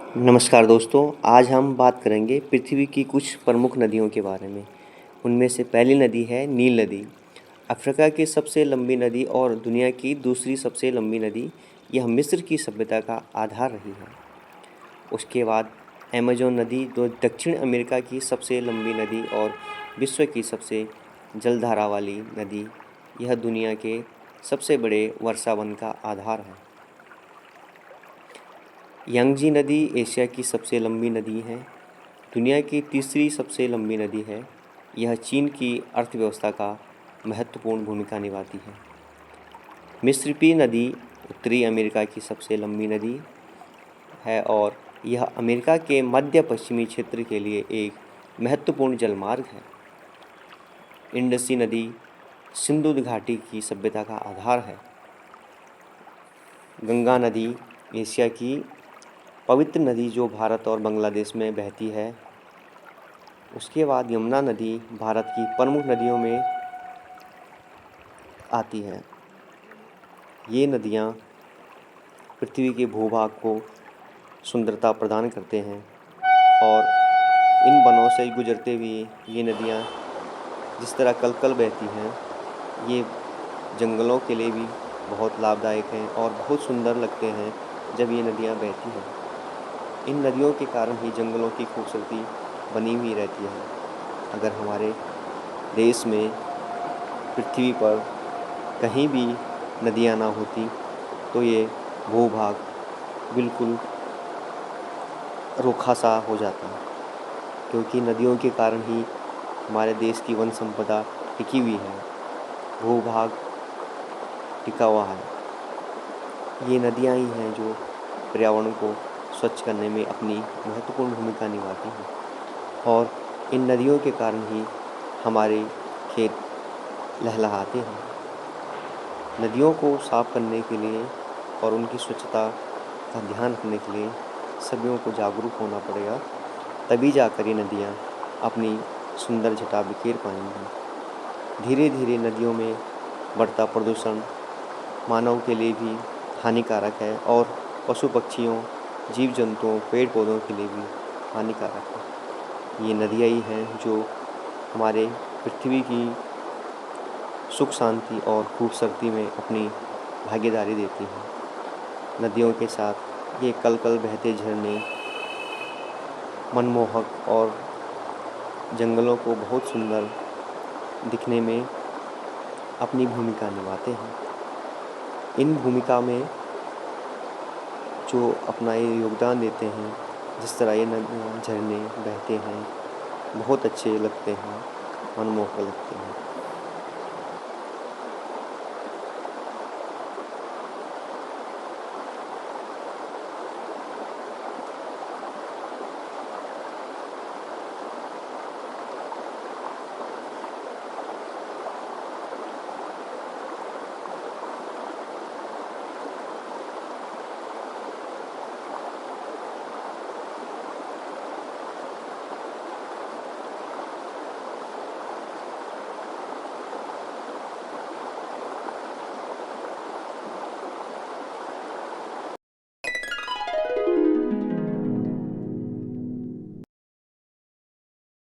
नमस्कार दोस्तों, आज हम बात करेंगे पृथ्वी की कुछ प्रमुख नदियों के बारे में। उनमें से पहली नदी है नील नदी। अफ्रीका की सबसे लंबी नदी और दुनिया की दूसरी सबसे लंबी नदी। यह मिस्र की सभ्यता का आधार रही है। उसके बाद अमेज़न नदी जो दक्षिण अमेरिका की सबसे लंबी नदी और विश्व की सबसे जलधारा वाली नदी। यह दुनिया के सबसे बड़े वर्षावन का आधार है। यांगजी नदी एशिया की सबसे लंबी नदी है। दुनिया की तीसरी सबसे लंबी नदी है। यह चीन की अर्थव्यवस्था का महत्वपूर्ण भूमिका निभाती है। मिसिसिपी नदी उत्तरी अमेरिका की सबसे लंबी नदी है और यह अमेरिका के मध्य पश्चिमी क्षेत्र के लिए एक महत्वपूर्ण जलमार्ग है। इंडस नदी सिंधु घाटी की सभ्यता का आधार है। गंगा नदी एशिया की पवित्र नदी जो भारत और बांग्लादेश में बहती है। उसके बाद यमुना नदी भारत की प्रमुख नदियों में आती है। ये नदियाँ पृथ्वी के भूभाग को सुंदरता प्रदान करते हैं और इन वनों से गुजरते हुए ये नदियाँ जिस तरह कल बहती हैं, ये जंगलों के लिए भी बहुत लाभदायक हैं और बहुत सुंदर लगते हैं जब ये नदियाँ बहती हैं। इन नदियों के कारण ही जंगलों की खूबसूरती बनी हुई रहती है। अगर हमारे देश में पृथ्वी पर कहीं भी नदियाँ ना होती तो ये भूभाग बिल्कुल रूखा सा हो जाता, क्योंकि नदियों के कारण ही हमारे देश की वन संपदा टिकी हुई है, भूभाग टिका हुआ है। ये नदियाँ ही हैं जो पर्यावरण को स्वच्छ करने में अपनी महत्वपूर्ण भूमिका निभाती हैं और इन नदियों के कारण ही हमारे खेत लहलहाते हैं। नदियों को साफ़ करने के लिए और उनकी स्वच्छता का ध्यान रखने के लिए सभी को जागरूक होना पड़ेगा, तभी जाकर ये नदियाँ अपनी सुंदर छटा बिखेर पाएंगी। धीरे धीरे नदियों में बढ़ता प्रदूषण मानव के लिए भी हानिकारक है और पशु पक्षियों, जीव जंतुओं, पेड़ पौधों के लिए भी हानिकारक है। ये नदियाँ ही हैं जो हमारे पृथ्वी की सुख शांति और खूबसूरती में अपनी भागीदारी देती हैं। नदियों के साथ ये कल बहते झरने मनमोहक और जंगलों को बहुत सुंदर दिखने में अपनी भूमिका निभाते हैं। इन भूमिका में जो अपना ये योगदान देते हैं, जिस तरह ये झरने बहते हैं, बहुत अच्छे लगते हैं, मनमोहक लगते हैं।